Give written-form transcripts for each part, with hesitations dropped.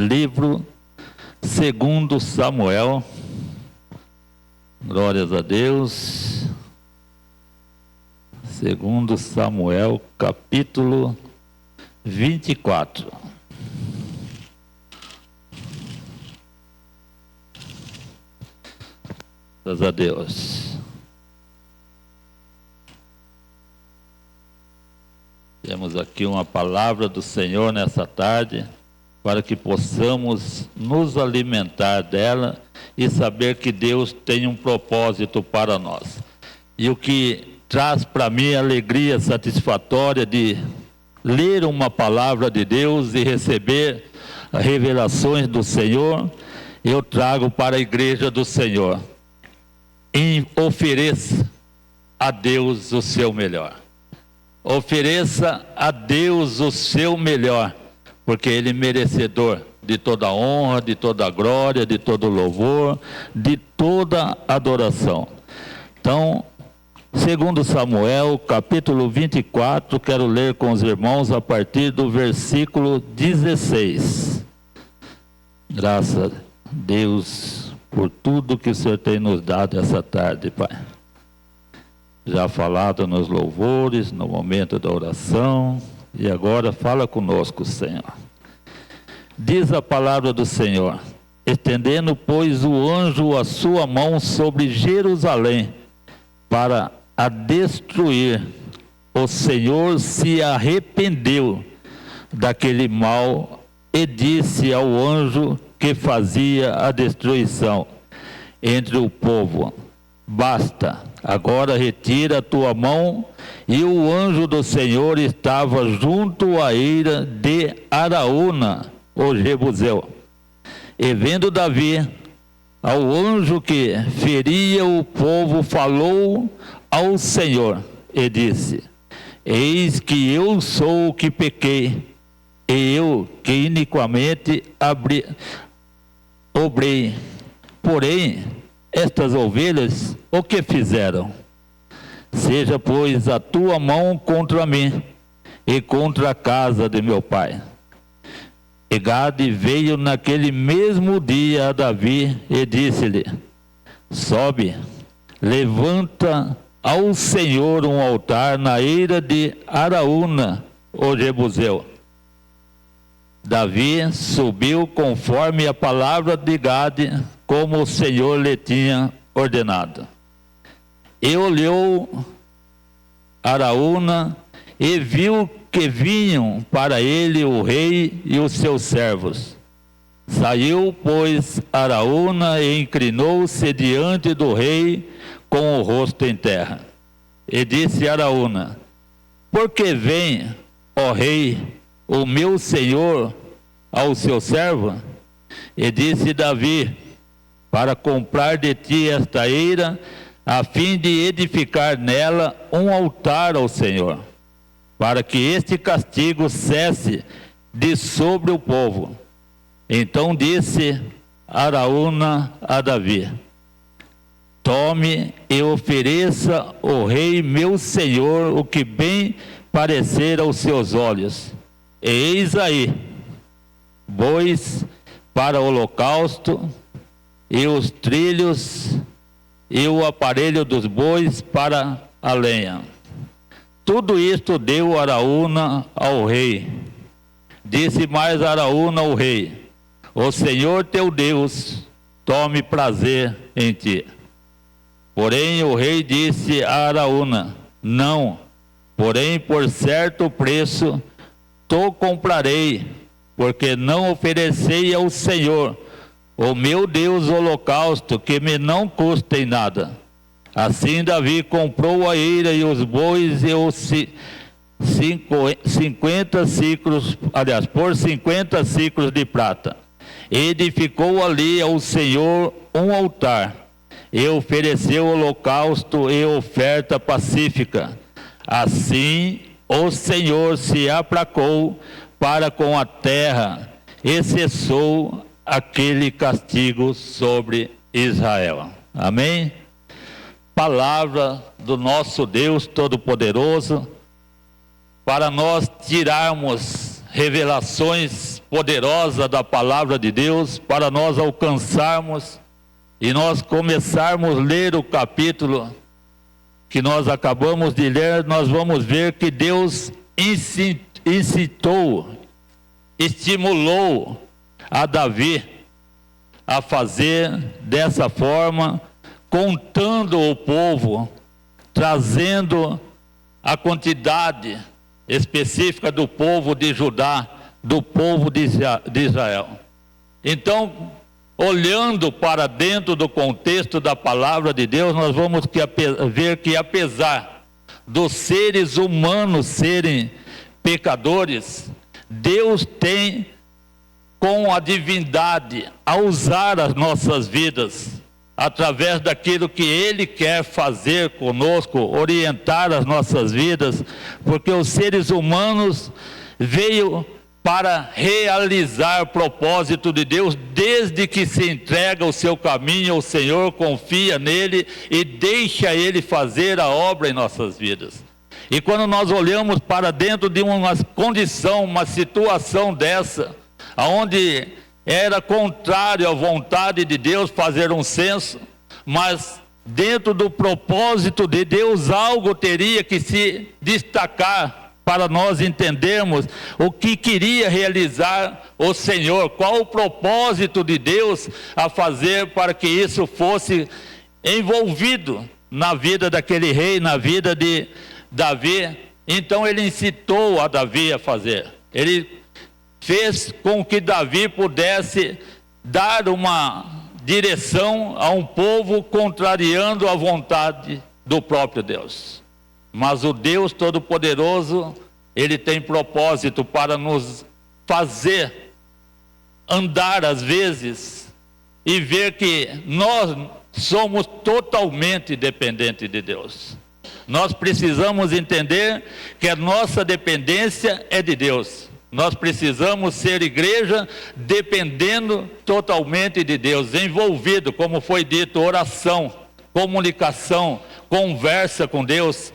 livro segundo Samuel, glórias a Deus, segundo Samuel, capítulo 24. Glórias a Deus. Temos aqui uma palavra do Senhor nessa tarde, para que possamos nos alimentar dela e saber que Deus tem um propósito para nós. E o que traz para mim alegria satisfatória de ler uma palavra de Deus e receber revelações do Senhor, eu trago para a igreja do Senhor. E ofereça a Deus o seu melhor. Ofereça a Deus o seu melhor, porque Ele é merecedor de toda honra, de toda glória, de todo louvor, de toda adoração. Então, segundo Samuel, capítulo 24, quero ler com os irmãos a partir do versículo 16. Graças a Deus por tudo que o Senhor tem nos dado essa tarde, Pai. Já falado nos louvores, no momento da oração, e agora fala conosco, Senhor. Diz a palavra do Senhor: estendendo, pois, o anjo a sua mão sobre Jerusalém, para a destruir, o Senhor se arrependeu daquele mal e disse ao anjo que fazia a destruição entre o povo: basta, agora retira a tua mão. E o anjo do Senhor estava junto à eira de Araúna, o Jebuseu. E vendo Davi ao anjo que feria o povo, falou ao Senhor e disse: eis que eu sou o que pequei, e eu que iniquamente obrei. Porém, estas ovelhas, o que fizeram? Seja, pois, a tua mão contra mim e contra a casa de meu pai. E Gade veio naquele mesmo dia a Davi e disse-lhe: sobe, levanta ao Senhor um altar na eira de Araúna, o Jebuseu. Davi subiu conforme a palavra de Gade, como o Senhor lhe tinha ordenado. E olhou Araúna e viu que vinham para ele o rei e os seus servos. Saiu, pois, Araúna e inclinou-se diante do rei com o rosto em terra. E disse Araúna: por que vem, ó rei, o meu senhor ao seu servo? E disse Davi: para comprar de ti esta eira, a fim de edificar nela um altar ao Senhor, para que este castigo cesse de sobre o povo. Então disse Araúna a Davi: tome e ofereça ao rei meu senhor o que bem parecer aos seus olhos. E eis aí bois para o holocausto, e os trilhos e o aparelho dos bois para a lenha. Tudo isto deu Araúna ao rei. Disse mais Araúna ao rei: o Senhor teu Deus tome prazer em ti. Porém o rei disse a Araúna: não, porém por certo preço te comprarei, porque não oferecei ao Senhor, o meu Deus, holocausto que me não custa em nada. Assim Davi comprou a eira e os bois e os 50 ciclos, por 50 ciclos de prata. Edificou ali ao Senhor um altar, e ofereceu holocausto e oferta pacífica. Assim o Senhor se aplacou para com a terra e cessou aquele castigo sobre Israel. Amém? Palavra do nosso Deus Todo-Poderoso, para nós tirarmos revelações poderosa da palavra de Deus para nós alcançarmos e nós começarmos a ler o capítulo que nós acabamos de ler. Nós vamos ver que Deus incitou, estimulou a Davi a fazer dessa forma, contando o povo, trazendo a quantidade específica do povo de Judá, do povo de Israel. Então, olhando para dentro do contexto da palavra de Deus, nós vamos ver que apesar dos seres humanos serem pecadores, Deus tem com a divindade a usar as nossas vidas através daquilo que Ele quer fazer conosco, orientar as nossas vidas, porque os seres humanos veio para realizar o propósito de Deus, desde que se entrega o seu caminho ao Senhor, confia nele e deixa Ele fazer a obra em nossas vidas. E quando nós olhamos para dentro de uma condição, uma situação dessa, onde era contrário à vontade de Deus fazer um censo, mas dentro do propósito de Deus algo teria que se destacar para nós entendermos o que queria realizar o Senhor, qual o propósito de Deus a fazer para que isso fosse envolvido na vida daquele rei, na vida de Davi. Então ele incitou a Davi a fazer, ele fez com que Davi pudesse dar uma direção a um povo contrariando a vontade do próprio Deus. Mas o Deus Todo-Poderoso, Ele tem propósito para nos fazer andar às vezes e ver que nós somos totalmente dependentes de Deus. Nós precisamos entender que a nossa dependência é de Deus. Nós precisamos ser igreja dependendo totalmente de Deus, envolvido, como foi dito, oração, comunicação, conversa com Deus,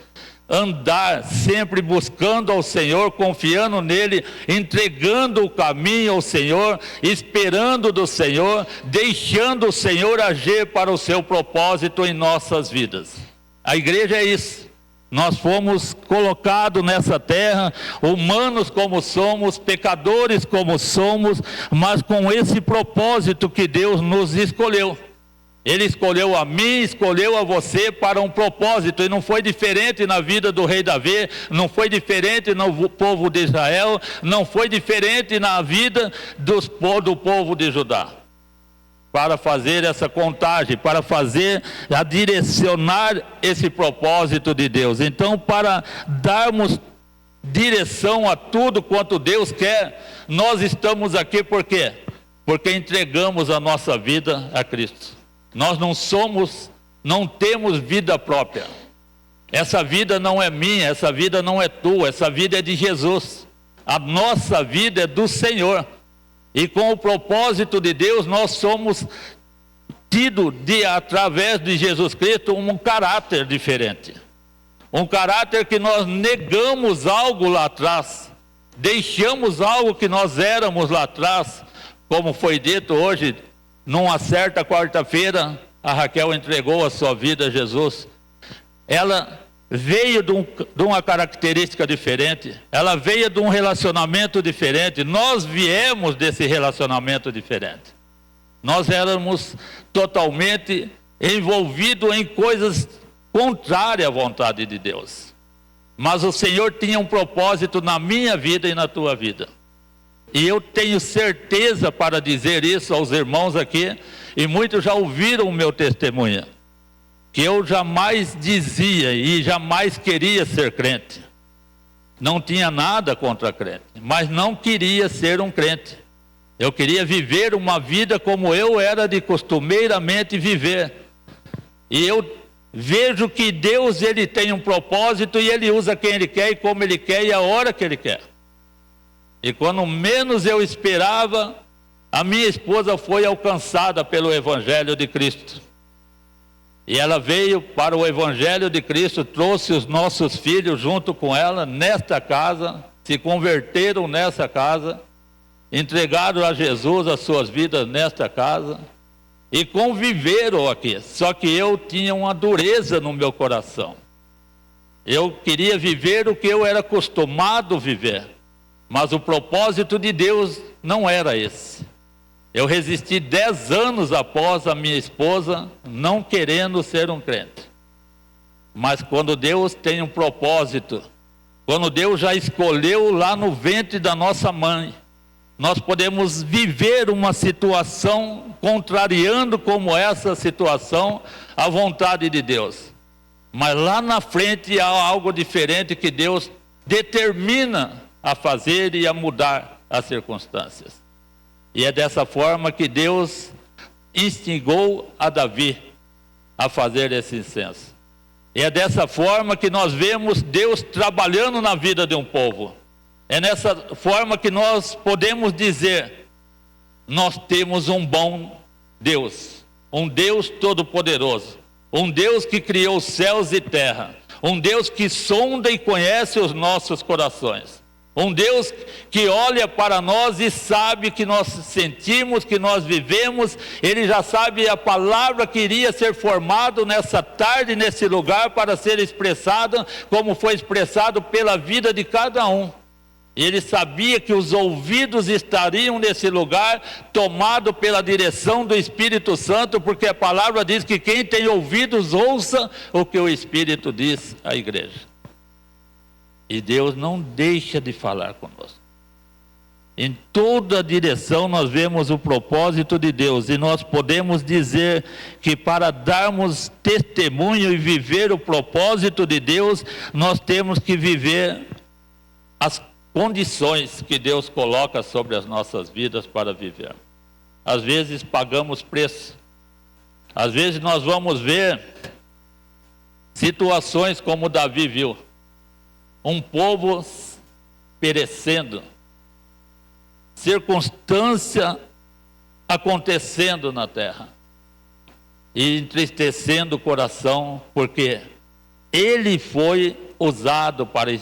andar sempre buscando ao Senhor, confiando nele, entregando o caminho ao Senhor, esperando do Senhor, deixando o Senhor agir para o seu propósito em nossas vidas. A igreja é isso. Nós fomos colocados nessa terra, humanos como somos, pecadores como somos, mas com esse propósito que Deus nos escolheu. Ele escolheu a mim, escolheu a você para um propósito, e não foi diferente na vida do rei Davi, não foi diferente no povo de Israel, não foi diferente na vida do povo de Judá. Para fazer essa contagem, para fazer, a direcionar esse propósito de Deus. Então, para darmos direção a tudo quanto Deus quer, nós estamos aqui por quê? Porque entregamos a nossa vida a Cristo. Nós não temos vida própria. Essa vida não é minha, essa vida não é tua, essa vida é de Jesus. A nossa vida é do Senhor. E com o propósito de Deus, nós somos tidos, através de Jesus Cristo, um caráter diferente. Um caráter que nós negamos algo lá atrás, deixamos algo que nós éramos lá atrás, como foi dito hoje, numa certa quarta-feira, a Raquel entregou a sua vida a Jesus. Ela veio de uma característica diferente, ela veio de um relacionamento diferente, nós viemos desse relacionamento diferente. Nós éramos totalmente envolvidos em coisas contrárias à vontade de Deus. Mas o Senhor tinha um propósito na minha vida e na tua vida. E eu tenho certeza para dizer isso aos irmãos aqui, e muitos já ouviram o meu testemunho, que eu jamais dizia e jamais queria ser crente. Não tinha nada contra crente, mas não queria ser um crente. Eu queria viver uma vida como eu era de costumeiramente viver. E eu vejo que Deus, Ele tem um propósito e Ele usa quem Ele quer e como Ele quer e a hora que Ele quer. E quando menos eu esperava, a minha esposa foi alcançada pelo Evangelho de Cristo. E ela veio para o Evangelho de Cristo, trouxe os nossos filhos junto com ela, nesta casa, se converteram nessa casa. entregaram a Jesus as suas vidas nesta casa e conviveram aqui. Só que eu tinha uma dureza no meu coração. Eu queria viver o que eu era acostumado a viver, mas o propósito de Deus não era esse. Eu resisti 10 anos após a minha esposa não querendo ser um crente. Mas quando Deus tem um propósito, quando Deus já escolheu lá no ventre da nossa mãe, nós podemos viver uma situação contrariando como essa situação a vontade de Deus. Mas lá na frente há algo diferente que Deus determina a fazer e a mudar as circunstâncias. E é dessa forma que Deus instigou a Davi a fazer esse incenso. E é dessa forma que nós vemos Deus trabalhando na vida de um povo. É nessa forma que nós podemos dizer: nós temos um bom Deus, um Deus todo-poderoso, um Deus que criou céus e terra, um Deus que sonda e conhece os nossos corações. Um Deus que olha para nós e sabe que nós sentimos, que nós vivemos. Ele já sabe a palavra que iria ser formada nessa tarde, nesse lugar, para ser expressada, como foi expressado pela vida de cada um. Ele sabia que os ouvidos estariam nesse lugar, tomado pela direção do Espírito Santo, porque a palavra diz que quem tem ouvidos, ouça o que o Espírito diz à igreja. E Deus não deixa de falar conosco. Em toda a direção nós vemos o propósito de Deus, e nós podemos dizer que para darmos testemunho e viver o propósito de Deus, nós temos que viver as condições que Deus coloca sobre as nossas vidas para viver. Às vezes pagamos preço, às vezes nós vamos ver situações como Davi viu. Um povo perecendo, circunstância acontecendo na terra, e entristecendo o coração, porque ele foi usado para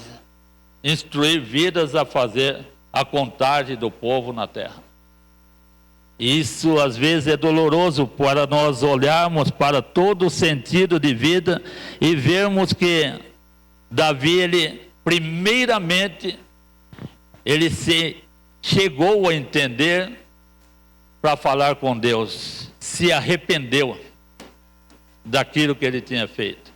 instruir vidas a fazer a contagem do povo na terra. Isso às vezes é doloroso para nós olharmos para todo o sentido de vida e vermos que Davi, primeiramente, ele se chegou a entender para falar com Deus, se arrependeu daquilo que ele tinha feito.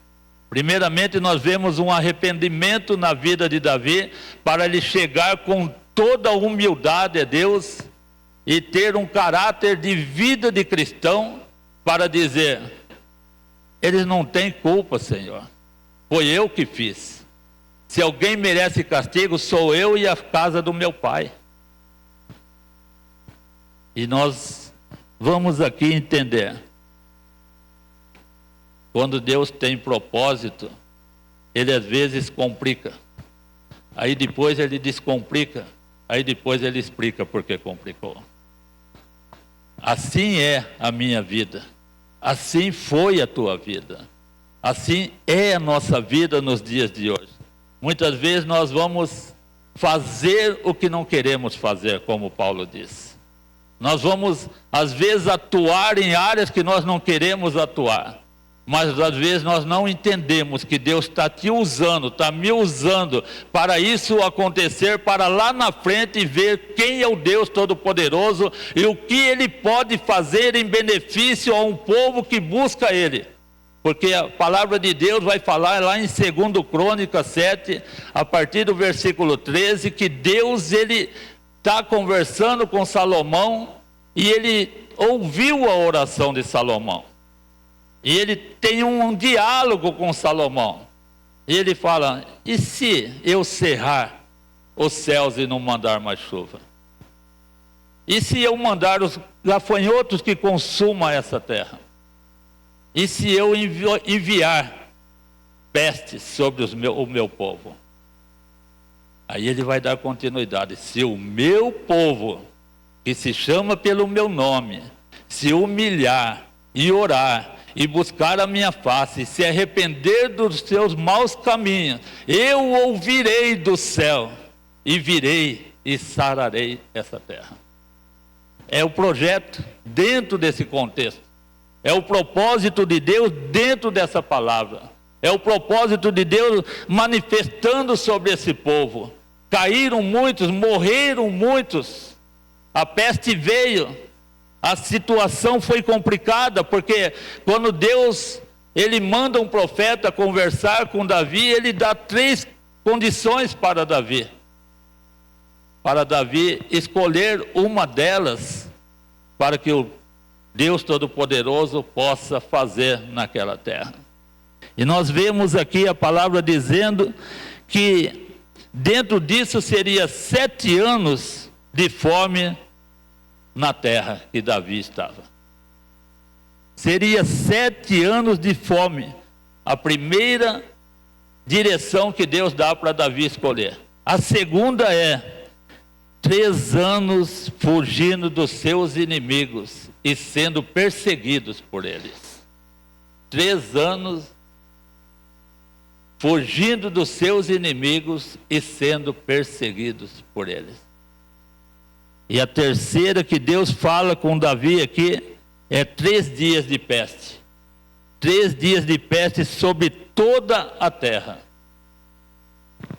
Primeiramente, nós vemos um arrependimento na vida de Davi, para ele chegar com toda a humildade a Deus e ter um caráter de vida de cristão, para dizer: eles não têm culpa, Senhor, foi eu que fiz. Se alguém merece castigo, sou eu e a casa do meu pai. E nós vamos aqui entender, quando Deus tem propósito, Ele às vezes complica, aí depois Ele descomplica, aí depois Ele explica por que complicou. Assim é a minha vida, assim foi a tua vida, assim é a nossa vida nos dias de hoje. Muitas vezes nós vamos fazer o que não queremos fazer, como Paulo diz. Nós vamos, às vezes, atuar em áreas que nós não queremos atuar. Mas, às vezes, nós não entendemos que Deus está te usando, está me usando para isso acontecer, para lá na frente ver quem é o Deus Todo-Poderoso e o que Ele pode fazer em benefício a um povo que busca Ele. Porque a palavra de Deus vai falar lá em 2 Crônicas 7, a partir do versículo 13, que Deus, ele está conversando com Salomão, e ele ouviu a oração de Salomão. E ele tem um diálogo com Salomão. E ele fala: e se eu cerrar os céus e não mandar mais chuva? E se eu mandar os gafanhotos que consumam essa terra? E se eu enviar pestes sobre o meu povo? Aí ele vai dar continuidade: se o meu povo, que se chama pelo meu nome, se humilhar e orar, e buscar a minha face, e se arrepender dos seus maus caminhos, eu ouvirei do céu, e virei e sararei essa terra. É o projeto dentro desse contexto. É o propósito de Deus dentro dessa palavra. É o propósito de Deus manifestando sobre esse povo. Caíram muitos, morreram muitos. A peste veio. A situação foi complicada, porque quando Deus, ele manda um profeta conversar com Davi, ele dá 3 condições para Davi. Para Davi escolher uma delas, para que o Deus Todo-Poderoso possa fazer naquela terra. E nós vemos aqui a palavra dizendo que dentro disso seria 7 anos de fome na terra que Davi estava. Seria 7 anos de fome. A primeira direção que Deus dá para Davi escolher. A segunda é 3 anos fugindo dos seus inimigos e sendo perseguidos por eles. 3 anos fugindo dos seus inimigos e sendo perseguidos por eles. E a terceira que Deus fala com Davi aqui é 3 dias de peste. 3 dias de peste sobre toda a terra.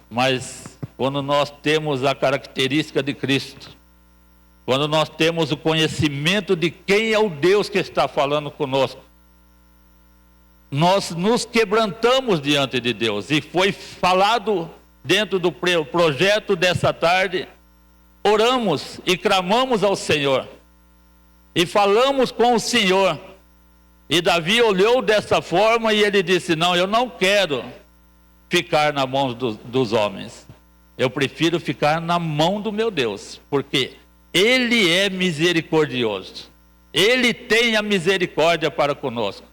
Mas quando nós temos a característica de Cristo, quando nós temos o conhecimento de quem é o Deus que está falando conosco, nós nos quebrantamos diante de Deus. E foi falado dentro do projeto dessa tarde, oramos e clamamos ao Senhor, e falamos com o Senhor, e Davi olhou dessa forma e ele disse: não, eu não quero ficar na mão dos homens, eu prefiro ficar na mão do meu Deus, porque Ele é misericordioso, Ele tem a misericórdia para conosco,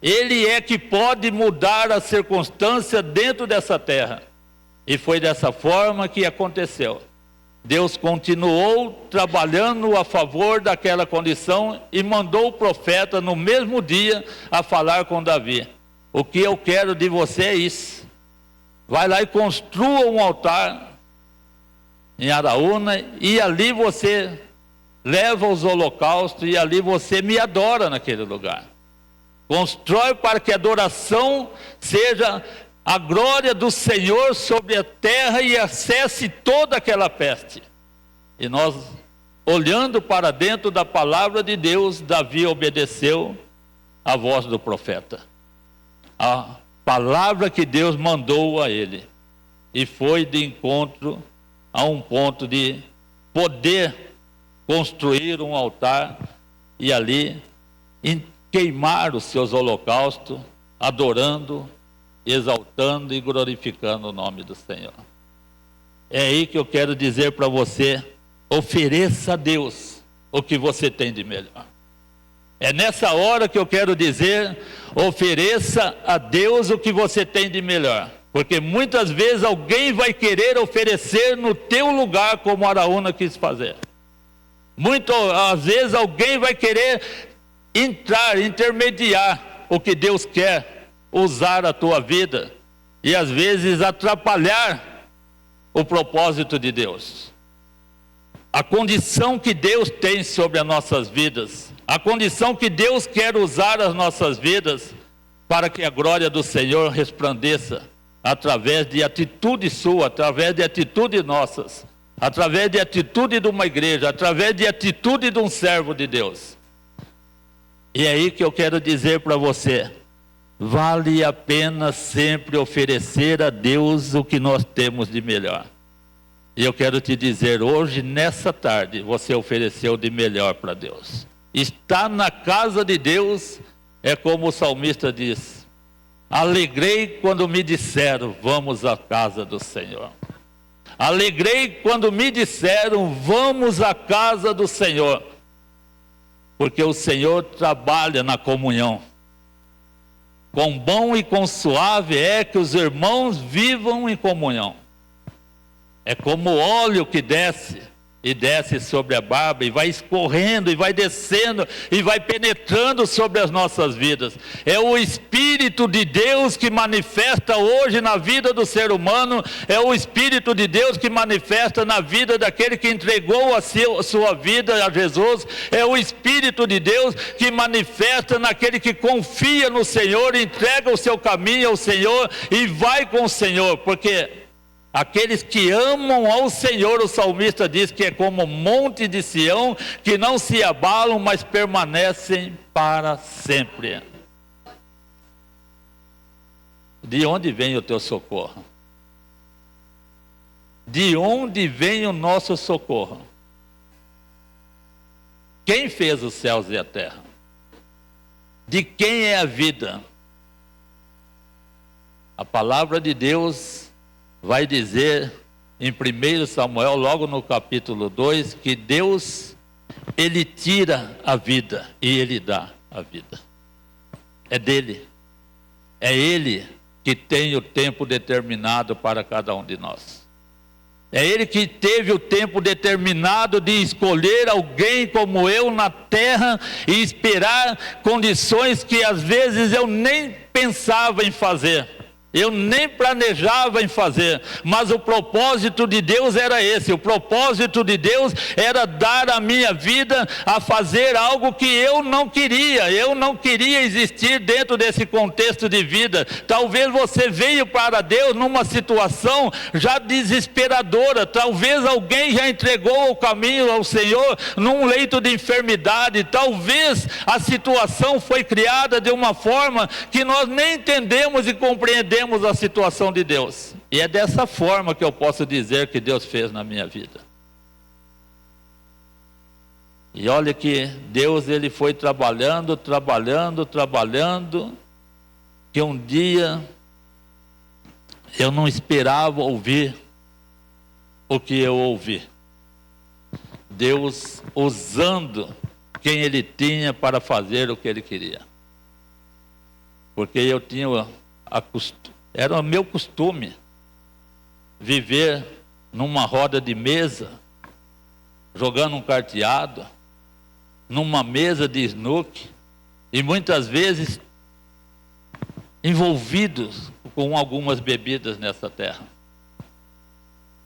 Ele é que pode mudar a circunstância dentro dessa terra. E foi dessa forma que aconteceu. Deus continuou trabalhando a favor daquela condição e mandou o profeta no mesmo dia a falar com Davi: o que eu quero de você é isso, vai lá e construa um altar em Araúna, e ali você leva os holocaustos, e ali você me adora naquele lugar. Constrói para que a adoração seja a glória do Senhor sobre a terra e acesse toda aquela peste. E nós, olhando para dentro da palavra de Deus, Davi obedeceu a voz do profeta, a palavra que Deus mandou a ele, e foi de encontro a um ponto de poder construir um altar e ali queimar os seus holocaustos, adorando, exaltando e glorificando o nome do Senhor. É aí que eu quero dizer para você: ofereça a Deus o que você tem de melhor. É nessa hora que eu quero dizer: ofereça a Deus o que você tem de melhor. Porque muitas vezes alguém vai querer oferecer no teu lugar, como Araúna quis fazer. Muitas vezes alguém vai querer entrar, intermediar o que Deus quer usar a tua vida, e às vezes atrapalhar o propósito de Deus. A condição que Deus tem sobre as nossas vidas, a condição que Deus quer usar as nossas vidas, para que a glória do Senhor resplandeça, através de atitude sua, através de atitude nossas, através de atitude de uma igreja, através de atitude de um servo de Deus. E é aí que eu quero dizer para você: vale a pena sempre oferecer a Deus o que nós temos de melhor. E eu quero te dizer, hoje, nessa tarde, você ofereceu de melhor para Deus. Estar na casa de Deus é como o salmista diz: alegrei quando me disseram, vamos à casa do Senhor. Alegrei quando me disseram, vamos à casa do Senhor. Porque o Senhor trabalha na comunhão. Quão bom e quão suave é que os irmãos vivam em comunhão. É como o óleo que desce e desce sobre a barba, e vai escorrendo, e vai descendo, e vai penetrando sobre as nossas vidas. É o Espírito de Deus que manifesta hoje na vida do ser humano, é o Espírito de Deus que manifesta na vida daquele que entregou a sua vida a Jesus, é o Espírito de Deus que manifesta naquele que confia no Senhor, entrega o seu caminho ao Senhor e vai com o Senhor, porque aqueles que amam ao Senhor, o salmista diz que é como o monte de Sião, que não se abalam, mas permanecem para sempre. De onde vem o teu socorro? De onde vem o nosso socorro? Quem fez os céus e a terra? De quem é a vida? A palavra de Deus vai dizer em 1 Samuel, logo no capítulo 2, que Deus, Ele tira a vida e Ele dá a vida. É dele. É Ele que tem o tempo determinado para cada um de nós. É Ele que teve o tempo determinado de escolher alguém como eu na terra e esperar condições que às vezes eu nem pensava em fazer. Eu nem planejava em fazer, mas o propósito de Deus era esse. O propósito de Deus era dar a minha vida a fazer algo que eu não queria. Eu não queria existir dentro desse contexto de vida. Talvez você veio para Deus numa situação já desesperadora. Talvez alguém já entregou o caminho ao Senhor num leito de enfermidade. Talvez a situação foi criada de uma forma que nós nem entendemos e compreendemos a situação de Deus, e é dessa forma que eu posso dizer que Deus fez na minha vida. E olha que Deus, Ele foi trabalhando, que um dia eu não esperava ouvir o que eu ouvi. Deus usando quem Ele tinha para fazer o que Ele queria, porque eu tinha era o meu costume viver numa roda de mesa, jogando um carteado, numa mesa de snooker, e muitas vezes envolvidos com algumas bebidas nessa terra.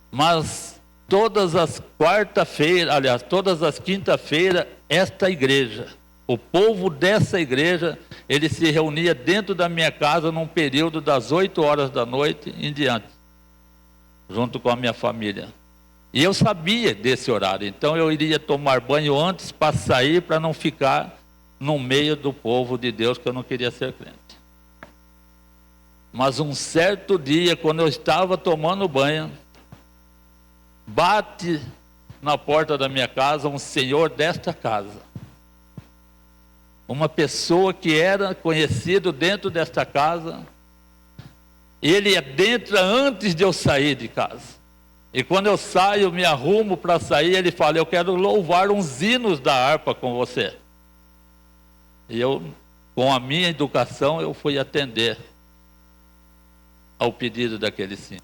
Mas todas as quinta-feiras, esta igreja, o povo dessa igreja, ele se reunia dentro da minha casa num período das 8 horas da noite em diante, junto com a minha família. E eu sabia desse horário, então eu iria tomar banho antes para sair, para não ficar no meio do povo de Deus, que eu não queria ser crente. Mas um certo dia, quando eu estava tomando banho, bate na porta da minha casa um senhor desta casa. Uma pessoa que era conhecido dentro desta casa. Ele adentra antes de eu sair de casa. E quando eu saio, me arrumo para sair, ele fala: eu quero louvar uns hinos da harpa com você. E eu, com a minha educação, eu fui atender ao pedido daquele senhor.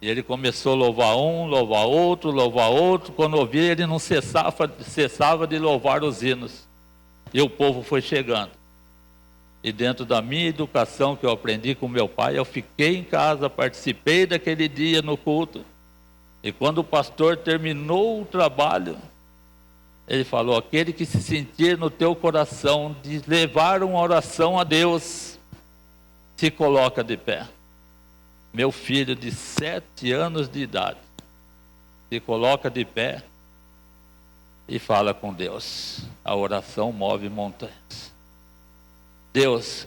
E ele começou a louvar um, louvar outro. Quando eu vi, ele não cessava de louvar os hinos. E o povo foi chegando. E dentro da minha educação que eu aprendi com meu pai, eu fiquei em casa, participei daquele dia no culto. E quando o pastor terminou o trabalho, ele falou: aquele que se sentir no teu coração de levar uma oração a Deus, se coloca de pé. Meu filho de 7 anos de idade se coloca de pé e fala com Deus. A oração move montanhas. Deus,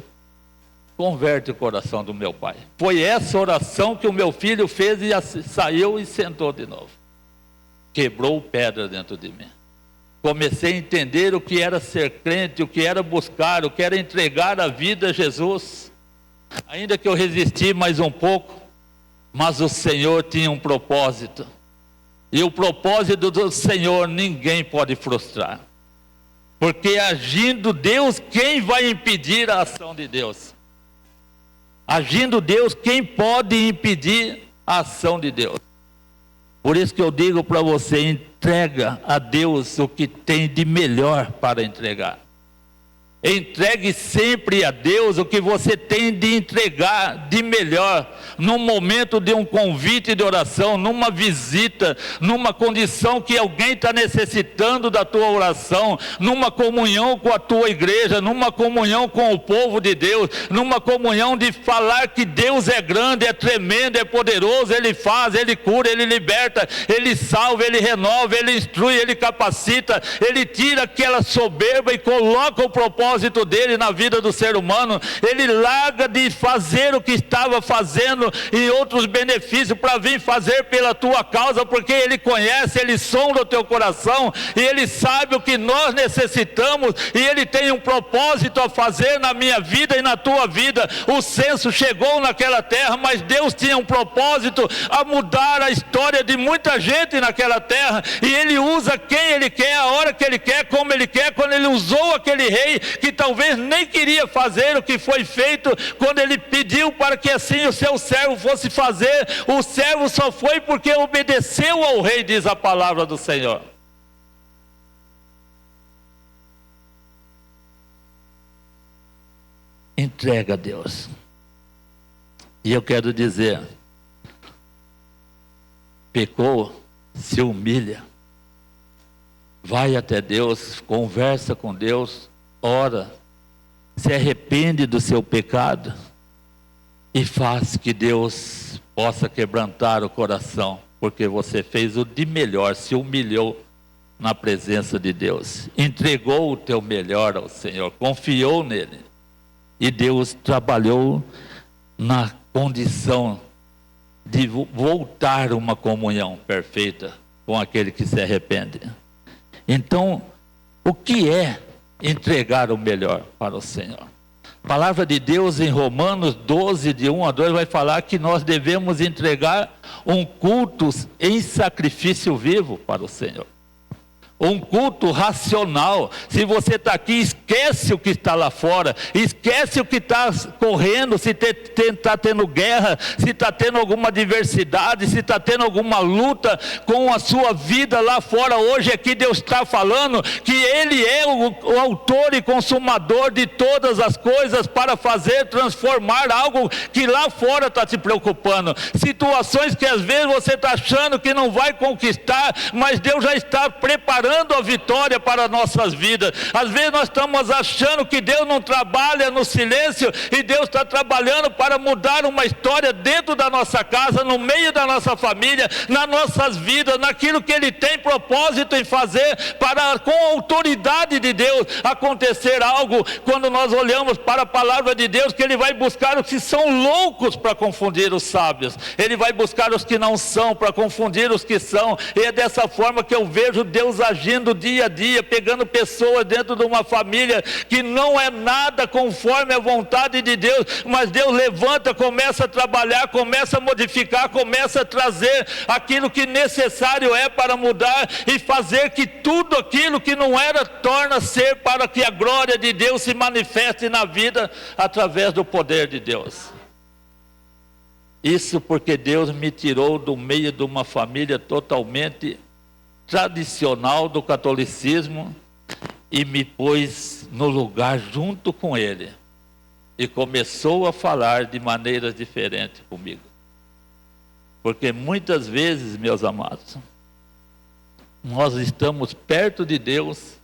converte o coração do meu pai. Foi essa oração que o meu filho fez e saiu e sentou de novo. Quebrou pedra dentro de mim. Comecei a entender o que era ser crente, o que era buscar, o que era entregar a vida a Jesus. Ainda que eu resisti mais um pouco, mas o Senhor tinha um propósito. E o propósito do Senhor ninguém pode frustrar. Porque agindo Deus, quem vai impedir a ação de Deus? Agindo Deus, quem pode impedir a ação de Deus? Por isso que eu digo para você, entrega a Deus o que tem de melhor para entregar. Entregue sempre a Deus o que você tem de entregar de melhor, num momento de um convite de oração, numa visita, numa condição que alguém está necessitando da tua oração, numa comunhão com a tua igreja, numa comunhão com o povo de Deus, numa comunhão de falar que Deus é grande, é tremendo, é poderoso, Ele faz, Ele cura, Ele liberta, Ele salva, Ele renova, Ele instrui, Ele capacita, Ele tira aquela soberba e coloca o propósito dele na vida do ser humano. Ele larga de fazer o que estava fazendo e outros benefícios para vir fazer pela tua causa, porque Ele conhece, Ele sonda o teu coração e Ele sabe o que nós necessitamos, e Ele tem um propósito a fazer na minha vida e na tua vida. O censo chegou naquela terra, mas Deus tinha um propósito a mudar a história de muita gente naquela terra, e Ele usa quem Ele quer, a hora que Ele quer, como Ele quer. Quando Ele usou aquele rei que talvez nem queria fazer o que foi feito, quando ele pediu para que assim o seu servo fosse fazer, o servo só foi porque obedeceu ao rei, diz a palavra do Senhor. Entrega a Deus. E eu quero dizer, pecou, se humilha, vai até Deus, conversa com Deus, ora, se arrepende do seu pecado e faz que Deus possa quebrantar o coração, porque você fez o de melhor, se humilhou na presença de Deus, entregou o teu melhor ao Senhor, confiou nele, e Deus trabalhou na condição de voltar uma comunhão perfeita com aquele que se arrepende. Então, o que é entregar o melhor para o Senhor? A palavra de Deus em Romanos 12, de 1 a 2, vai falar que nós devemos entregar um culto em sacrifício vivo para o Senhor. Um culto racional. Se você está aqui, esquece o que está lá fora, esquece o que está correndo, se está tendo guerra, se está tendo alguma adversidade, se está tendo alguma luta com a sua vida lá fora. Hoje aqui Deus está falando que Ele é o autor e consumador de todas as coisas, para fazer, transformar algo que lá fora está te preocupando, situações que às vezes você está achando que não vai conquistar, mas Deus já está preparando a vitória para nossas vidas. Às vezes nós estamos achando que Deus não trabalha no silêncio, e Deus está trabalhando para mudar uma história dentro da nossa casa, no meio da nossa família, nas nossas vidas, naquilo que Ele tem propósito em fazer, para com a autoridade de Deus acontecer algo. Quando nós olhamos para a palavra de Deus, que Ele vai buscar os que são loucos para confundir os sábios, Ele vai buscar os que não são para confundir os que são. E é dessa forma que eu vejo Deus agindo dia a dia, pegando pessoas dentro de uma família que não é nada conforme a vontade de Deus, mas Deus levanta, começa a trabalhar, começa a modificar, começa a trazer aquilo que necessário é para mudar e fazer que tudo aquilo que não era torna a ser, para que a glória de Deus se manifeste na vida através do poder de Deus. Isso porque Deus me tirou do meio de uma família totalmente tradicional do catolicismo e me pôs no lugar junto com Ele, e começou a falar de maneiras diferentes comigo. Porque muitas vezes, meus amados, nós estamos perto de Deus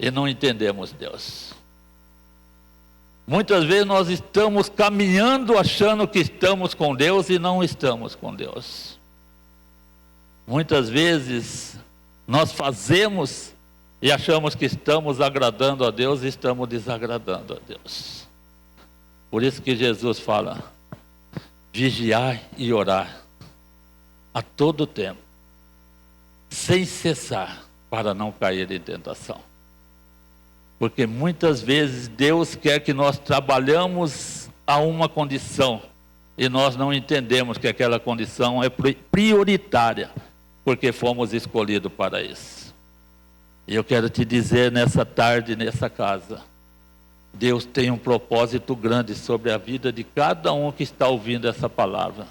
e não entendemos Deus. Muitas vezes nós estamos caminhando achando que estamos com Deus e não estamos com Deus. Muitas vezes nós fazemos e achamos que estamos agradando a Deus e estamos desagradando a Deus. Por isso que Jesus fala: vigiar e orar a todo tempo, sem cessar, para não cair em tentação. Porque muitas vezes Deus quer que nós trabalhamos a uma condição e nós não entendemos que aquela condição é prioritária, porque fomos escolhidos para isso. E eu quero te dizer nessa tarde, nessa casa, Deus tem um propósito grande sobre a vida de cada um que está ouvindo essa palavra.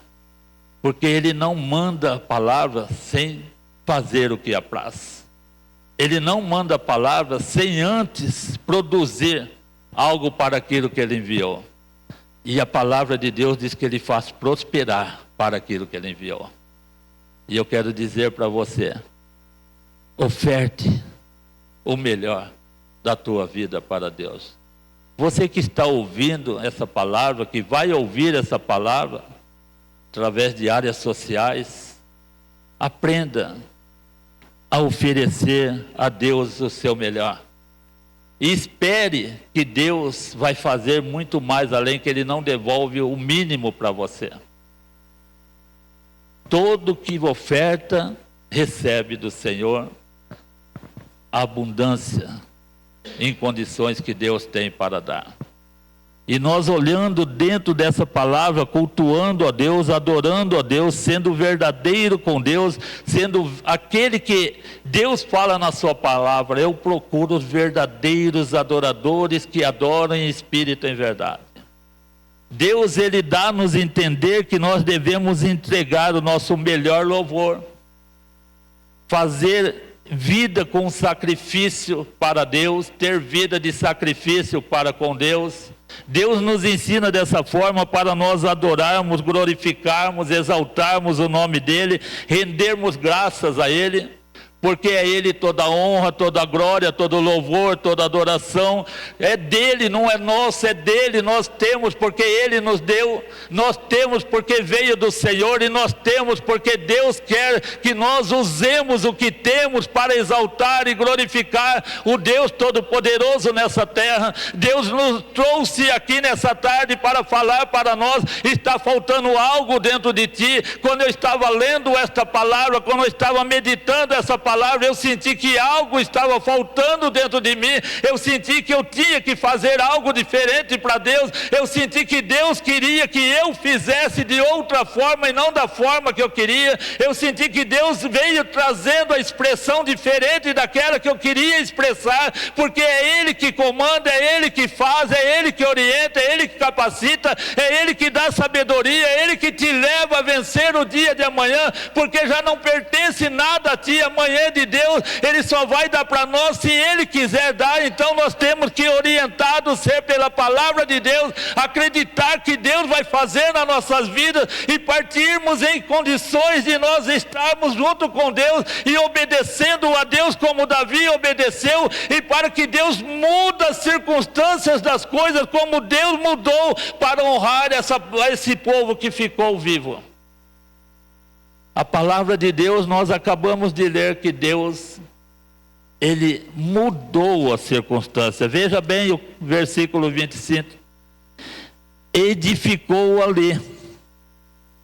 Porque Ele não manda a palavra sem fazer o que apraz. Ele não manda a palavra sem antes produzir algo para aquilo que ele enviou. E a palavra de Deus diz que ele faz prosperar para aquilo que ele enviou. E eu quero dizer para você, oferte o melhor da tua vida para Deus. Você que está ouvindo essa palavra, que vai ouvir essa palavra, através de áreas sociais, aprenda a oferecer a Deus o seu melhor. E espere que Deus vai fazer muito mais, além que Ele não devolve o mínimo para você. Todo que oferta, recebe do Senhor a abundância em condições que Deus tem para dar. E nós olhando dentro dessa palavra, cultuando a Deus, adorando a Deus, sendo verdadeiro com Deus, sendo aquele que Deus fala na sua palavra, eu procuro os verdadeiros adoradores que adoram em espírito e em verdade. Deus, Ele dá-nos entender que nós devemos entregar o nosso melhor louvor, fazer vida com sacrifício para Deus, ter vida de sacrifício para com Deus. Deus nos ensina dessa forma para nós adorarmos, glorificarmos, exaltarmos o nome dEle, rendermos graças a Ele, porque é Ele toda honra, toda glória, todo louvor, toda adoração, é dEle, não é nosso, é dEle. Nós temos porque Ele nos deu, nós temos porque veio do Senhor, e nós temos porque Deus quer que nós usemos o que temos para exaltar e glorificar o Deus Todo-Poderoso nessa terra. Deus nos trouxe aqui nessa tarde para falar para nós, está faltando algo dentro de ti. Quando eu estava lendo esta palavra, quando eu estava meditando essa palavra, eu senti que algo estava faltando dentro de mim. Eu senti que eu tinha que fazer algo diferente para Deus. Eu senti que Deus queria que eu fizesse de outra forma e não da forma que eu queria. Eu senti que Deus veio trazendo a expressão diferente daquela que eu queria expressar, porque é Ele que comanda, é Ele que faz, é Ele que orienta, é Ele que capacita, é Ele que dá sabedoria, é Ele que te leva a vencer o dia de amanhã, porque já não pertence nada a ti. Amanhã de Deus, Ele só vai dar para nós se Ele quiser dar. Então nós temos que, orientados ser pela palavra de Deus, acreditar que Deus vai fazer nas nossas vidas e partirmos em condições de nós estarmos junto com Deus e obedecendo a Deus como Davi obedeceu, e para que Deus mude as circunstâncias das coisas como Deus mudou para honrar esse povo que ficou vivo. A palavra de Deus, nós acabamos de ler que Deus, Ele mudou a circunstância. Veja bem o versículo 25. Edificou ali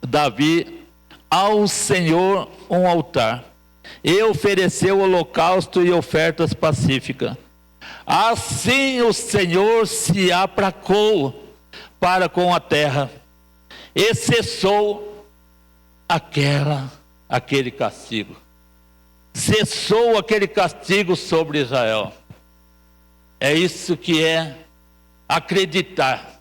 Davi ao Senhor um altar, e ofereceu holocausto e ofertas pacíficas. Assim o Senhor se apracou para com a terra, e cessou aquele castigo. Cessou aquele castigo sobre Israel. É isso que é acreditar.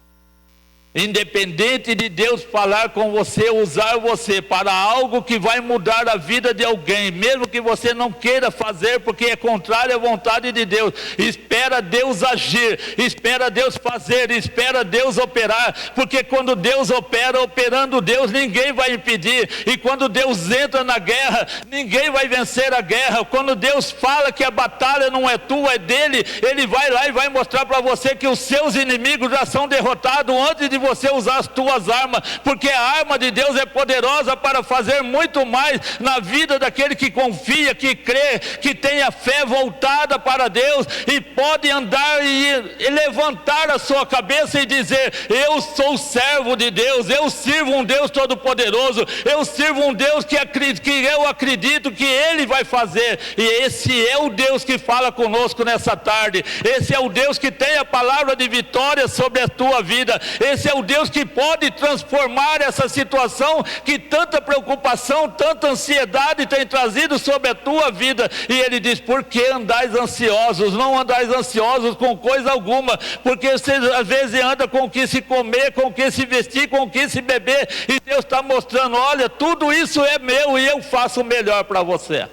Independente de Deus falar com você, usar você para algo que vai mudar a vida de alguém, mesmo que você não queira fazer, porque é contrário à vontade de Deus, espera Deus agir, espera Deus fazer, espera Deus operar, porque quando Deus opera, operando Deus, ninguém vai impedir. E quando Deus entra na guerra, ninguém vai vencer a guerra. Quando Deus fala que a batalha não é tua, é dele, Ele vai lá e vai mostrar para você que os seus inimigos já são derrotados antes de você usar as tuas armas, porque a arma de Deus é poderosa para fazer muito mais na vida daquele que confia, que crê, que tem a fé voltada para Deus, e pode andar e levantar a sua cabeça e dizer: eu sou servo de Deus, eu sirvo um Deus todo-poderoso, eu sirvo um Deus que eu acredito que Ele vai fazer. E esse é o Deus que fala conosco nessa tarde, esse é o Deus que tem a palavra de vitória sobre a tua vida, esse é o Deus que pode transformar essa situação que tanta preocupação, tanta ansiedade tem trazido sobre a tua vida. E Ele diz: por que andais ansiosos? Não andais ansiosos com coisa alguma, porque você às vezes anda com o que se comer, com o que se vestir, com o que se beber, e Deus está mostrando: olha, tudo isso é meu e eu faço o melhor para você.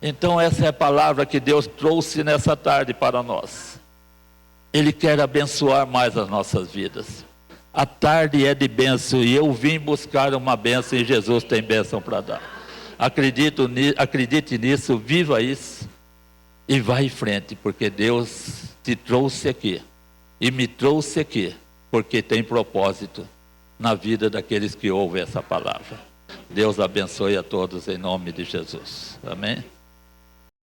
Então essa é a palavra que Deus trouxe nessa tarde para nós. Ele quer abençoar mais as nossas vidas. A tarde é de bênção e eu vim buscar uma bênção e Jesus tem bênção para dar. Acredite nisso, viva isso e vá em frente, porque Deus te trouxe aqui e me trouxe aqui, porque tem propósito na vida daqueles que ouvem essa palavra. Deus abençoe a todos em nome de Jesus. Amém?